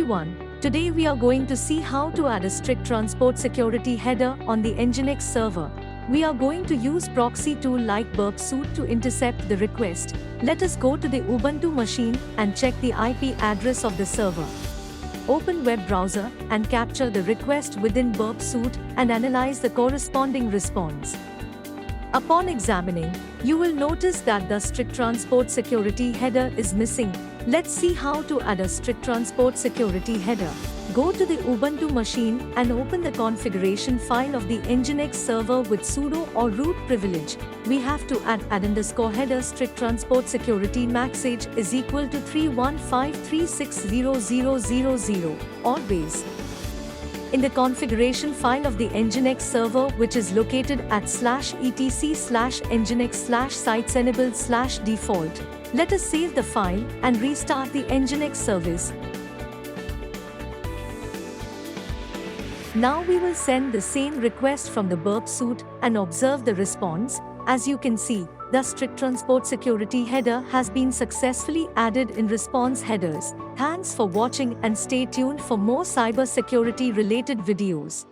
everyone, today we are going to see how to add a strict transport security header on the Nginx server. We are going to use proxy tool like burp suite to intercept the request. Let us go to the Ubuntu machine and check the IP address of the server. Open web browser and capture the request within burp suite and analyze the corresponding response. Upon examining, you will notice that the strict transport security header is missing. Let's see how to add a strict transport security header. Go to the Ubuntu machine and open the configuration file of the Nginx server with sudo or root privilege. We have to add _header strict transport security max age is equal to 315360000 always. In the configuration file of the Nginx server, which is located at /etc/nginx/sitesenable/default, let us save the file and restart the Nginx service. Now we will send the same request from the burp suite and observe the response. As you can see, the strict transport security header has been successfully added in response headers. Thanks for watching and stay tuned for more cyber security related videos.